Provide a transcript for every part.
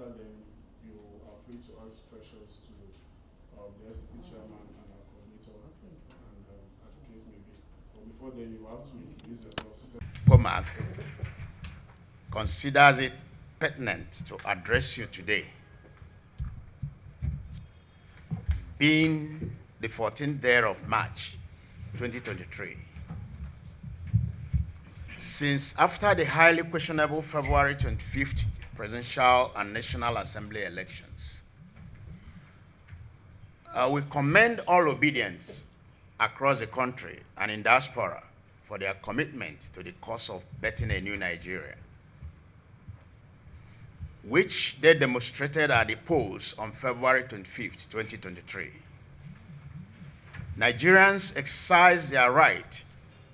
after then, you are free to ask questions to the FCT chairman and our coordinator, and as the case may be. But before then, you have to introduce yourself. POMAG considers it pertinent to address you today, being the 14th day of March 2023. Since after the highly questionable February 25th presidential and National Assembly elections, we commend all obedience across the country and in diaspora for their commitment to the cause of betting a new Nigeria, which they demonstrated at the polls on February 25th, 2023. Nigerians exercise their right,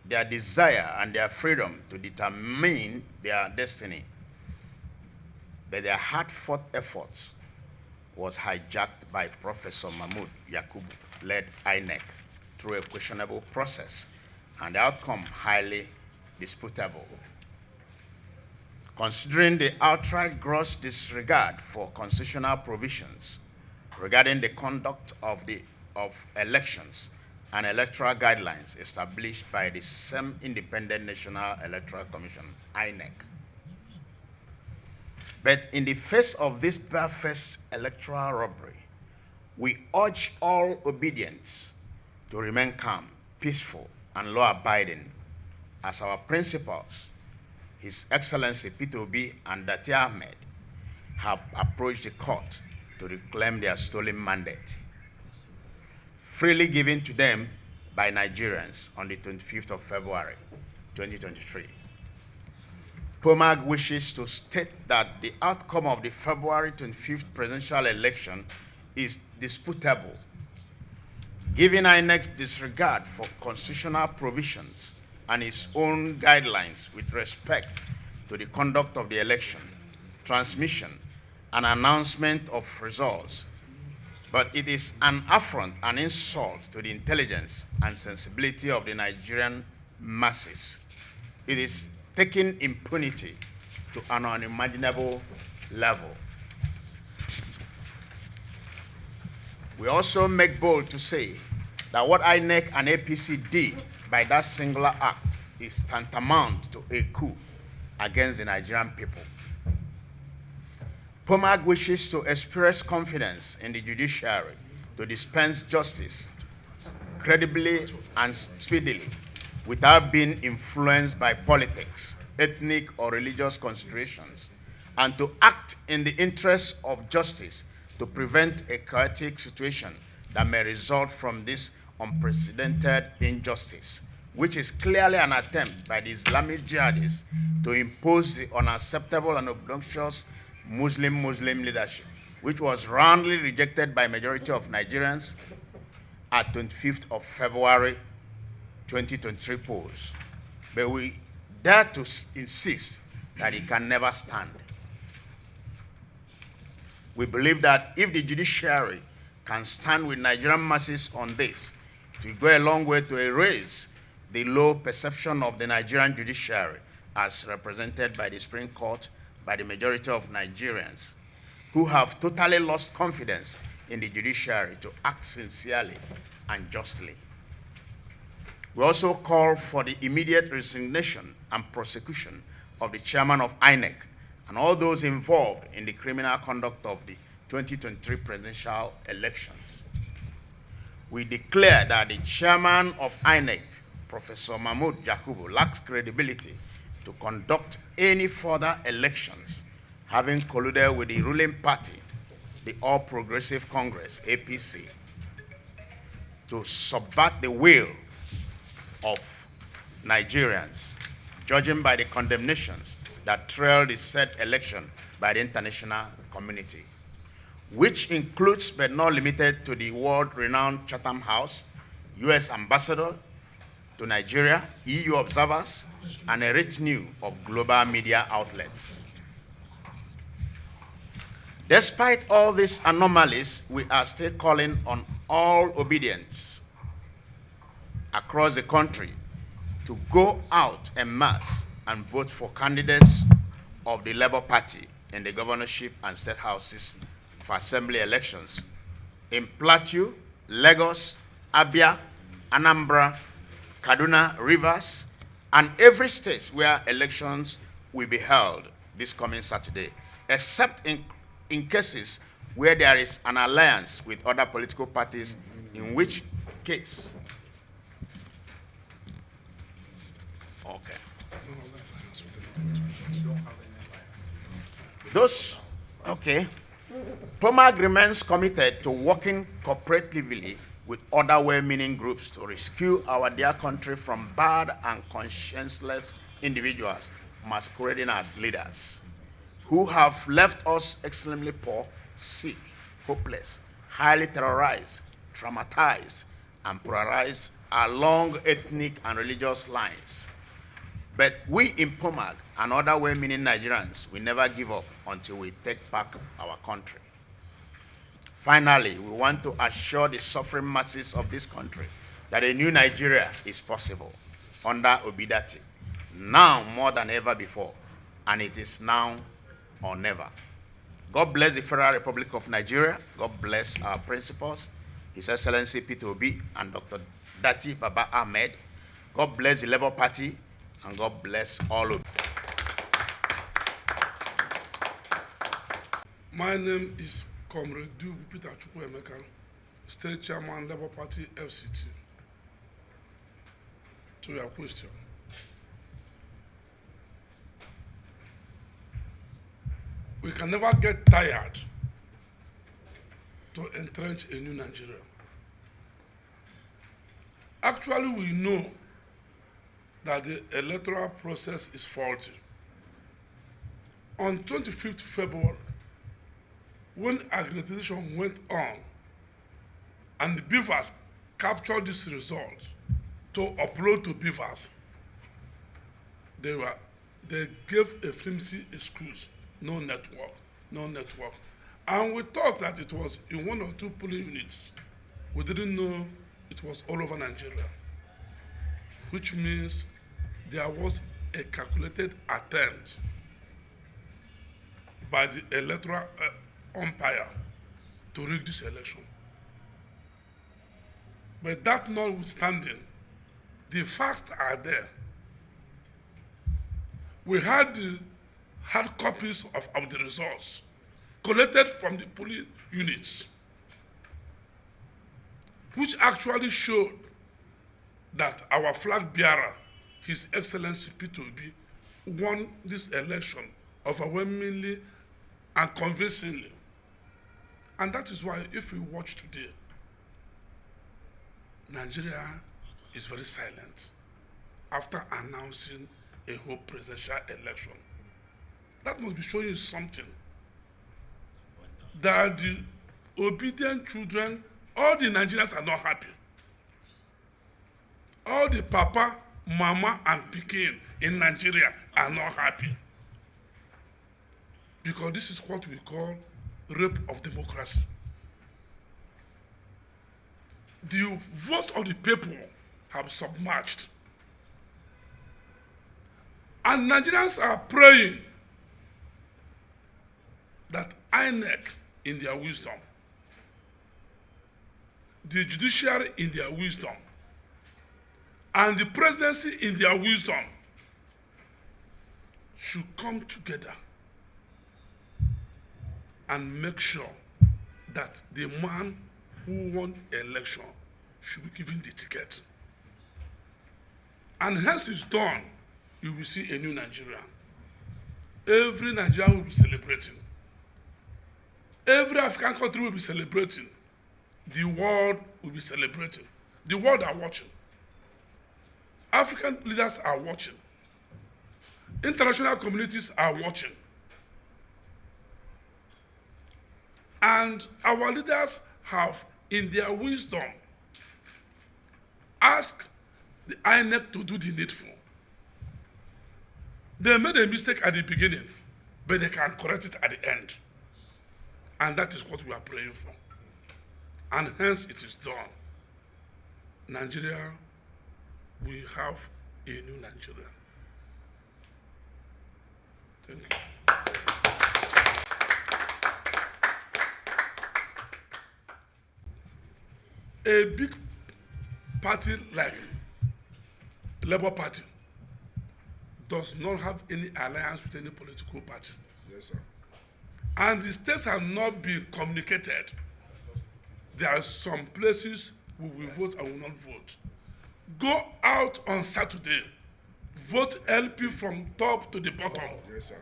their desire, and their freedom to determine their destiny, but their hard-fought efforts was hijacked by Professor Mahmood Yakubu-led INEC through a questionable process, and the outcome highly disputable. Considering the outright gross disregard for constitutional provisions regarding the conduct of elections and electoral guidelines established by the same Independent National Electoral Commission, INEC. But in the face of this barefaced electoral robbery, we urge all obedience to remain calm, peaceful, and law-abiding as our principals, His Excellency Peter Obi and Dati Ahmed, have approached the court to reclaim their stolen mandate, freely given to them by Nigerians on the 25th of February, 2023. POMAG wishes to state that the outcome of the February 25th presidential election is disputable, given INEC's disregard for constitutional provisions and its own guidelines with respect to the conduct of the election, transmission, and announcement of results. But it is an affront and insult to the intelligence and sensibility of the Nigerian masses. It is taking impunity to an unimaginable level. We also make bold to say that what INEC and APC did by that singular act is tantamount to a coup against the Nigerian people. POMAG wishes to express confidence in the judiciary to dispense justice credibly and speedily without being influenced by politics, ethnic or religious considerations, and to act in the interest of justice to prevent a chaotic situation that may result from this unprecedented injustice, which is clearly an attempt by the Islamic Jihadists to impose the unacceptable and obnoxious Muslim leadership, which was roundly rejected by majority of Nigerians at 25th of February 2023 polls. But we dare to insist that it can never stand. We believe that if the judiciary can stand with Nigerian masses on this, it will go a long way to erase the low perception of the Nigerian judiciary as represented by the Supreme Court by the majority of Nigerians who have totally lost confidence in the judiciary to act sincerely and justly. We also call for the immediate resignation and prosecution of the chairman of INEC and all those involved in the criminal conduct of the 2023 presidential elections. We declare that the chairman of INEC, Professor Mahmood Yakubu, lacks credibility to conduct any further elections, having colluded with the ruling party, the All Progressive Congress, APC, to subvert the will of Nigerians, judging by the condemnations that trailed the said election by the international community, which includes but not limited to the world-renowned Chatham House, U.S. Ambassador to Nigeria, EU observers, and a retinue of global media outlets. Despite all these anomalies, we are still calling on all obedience across the country to go out en masse and vote for candidates of the Labour Party in the governorship and state houses of assembly elections in Plateau, Lagos, Abia, Anambra, Kaduna, Rivers, and every state where elections will be held this coming Saturday, except in cases where there is an alliance with other political parties, in which case. Okay. Those, okay. POMAG remains committed to working cooperatively with other well-meaning groups to rescue our dear country from bad and conscienceless individuals masquerading as leaders who have left us extremely poor, sick, hopeless, highly terrorized, traumatized, and polarized along ethnic and religious lines. But we in POMAG and other well-meaning Nigerians will never give up until we take back our country. Finally, we want to assure the suffering masses of this country that a new Nigeria is possible under Obidati, now more than ever before, and it is now or never. God bless the Federal Republic of Nigeria. God bless our principals, His Excellency Peter Obi and Dr. Dati Baba Ahmed. God bless the Labour Party, and God bless all of you. My name is Comrade Peter Chukwuemeka, State Chairman, Labour Party, FCT. To your question. We can never get tired to entrench a new Nigeria. Actually, we know that the electoral process is faulty. On 25th February, when aggregation went on and the beavers captured this result to upload to beavers, they gave a flimsy excuse, no network. And we thought that it was in one or two polling units. We didn't know it was all over Nigeria, which means there was a calculated attempt by the electoral umpire to rig this election. But that notwithstanding, the facts are there. We had the hard copies of the results collected from the polling units, which actually showed that our flag bearer, His Excellency Peter Obi, won this election overwhelmingly and convincingly. And that is why, if we watch today, Nigeria is very silent after announcing a whole presidential election. That must be showing you something. That the obedient children, all the Nigerians are not happy. All the papa, mama, and pikin in Nigeria are not happy. Because this is what we call rape of democracy. The vote of the people have submerged. And Nigerians are praying that INEC, in their wisdom, the judiciary in their wisdom, and the presidency in their wisdom should come together and make sure that the man who won the election should be given the ticket. And hence it's done, you will see a new Nigeria. Every Nigerian will be celebrating. Every African country will be celebrating. The world will be celebrating. The world are watching. African leaders are watching. International communities are watching. And our leaders have, in their wisdom, asked the INEC to do the needful. They made a mistake at the beginning, but they can correct it at the end. And that is what we are praying for. And hence it is done. Nigeria, we have a new Nigeria. Thank you. a big party like Labour Party does not have any alliance with any political party. Yes, sir. And the states have not been communicated. There are some places we will vote and will not vote. Go out on Saturday, vote LP from top to the bottom. Yes, sir.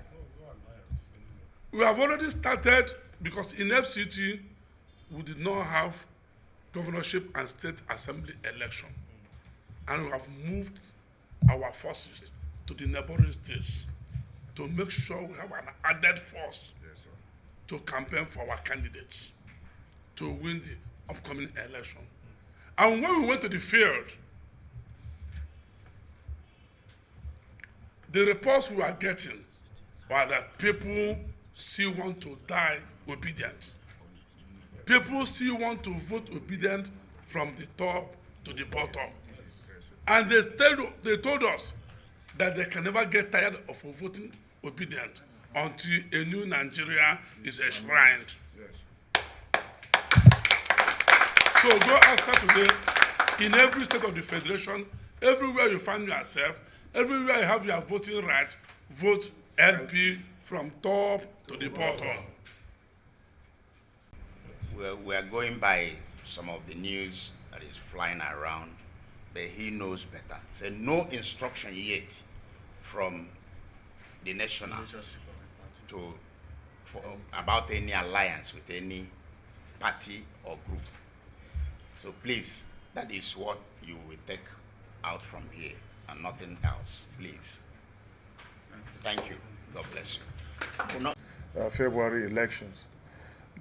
We have already started because in FCT we did not have governorship and state assembly election. And we have moved our forces to the neighboring states to make sure we have an added force, Yes, sir. to campaign for our candidates to win the upcoming election. And when we went to the field, the reports we are getting were that people still want to die obedient. People still want to vote obedient from the top to the bottom. And they told us that they can never get tired of voting obedient until a new Nigeria is enshrined. Yes. So go outside today, in every state of the federation, everywhere you find yourself, everywhere you have your voting rights, vote LP from top to the bottom. We are going by some of the news that is flying around, but he knows better. So no instruction yet from the national about any alliance with any party or group. So please, that is what you will take out from here and nothing else, please. Thank you. God bless you. February elections.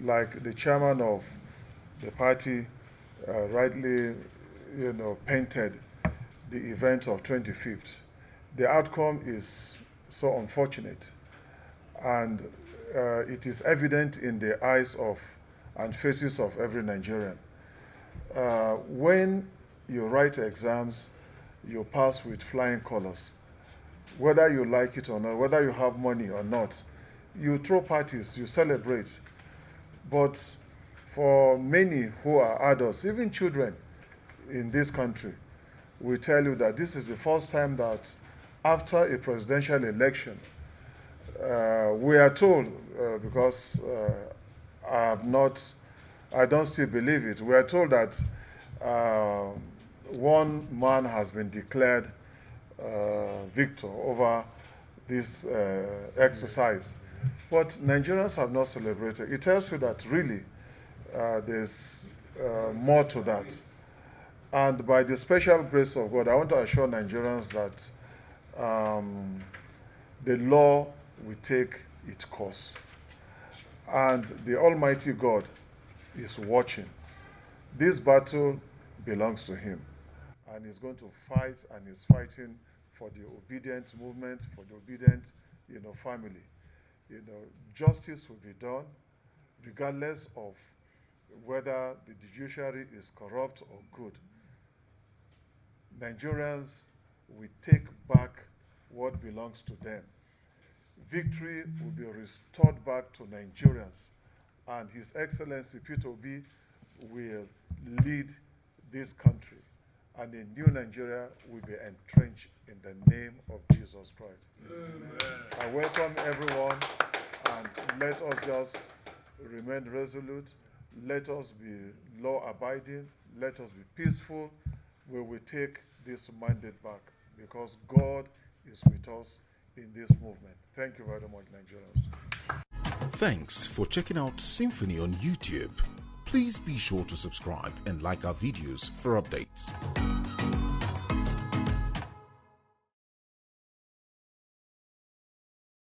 Like the chairman of the party rightly, painted the event of 25th. The outcome is so unfortunate, and it is evident in the eyes of and faces of every Nigerian. When you write exams, you pass with flying colors. Whether you like it or not, whether you have money or not, you throw parties, you celebrate. But for many who are adults, even children in this country, we tell you that this is the first time that after a presidential election, we are told, because I don't still believe it, we are told that one man has been declared victor over this exercise. But Nigerians have not celebrated. It tells you that really there's more to that. And by the special grace of God, I want to assure Nigerians that the law will take its course. And the Almighty God is watching. This battle belongs to Him. And He's going to fight, and He's fighting for the obedient movement, for the obedient, family. Justice will be done, regardless of whether the judiciary is corrupt or good. Nigerians will take back what belongs to them. Victory will be restored back to Nigerians, and His Excellency Peter Obi will lead this country, and a new Nigeria will be entrenched in the name of Jesus Christ. Amen. I welcome everyone, and let us just remain resolute. Let us be law-abiding. Let us be peaceful. We will take this mandate back because God is with us in this movement. Thank you very much, Nigerians. Thanks for checking out SYMFONI on YouTube. Please be sure to subscribe and like our videos for updates.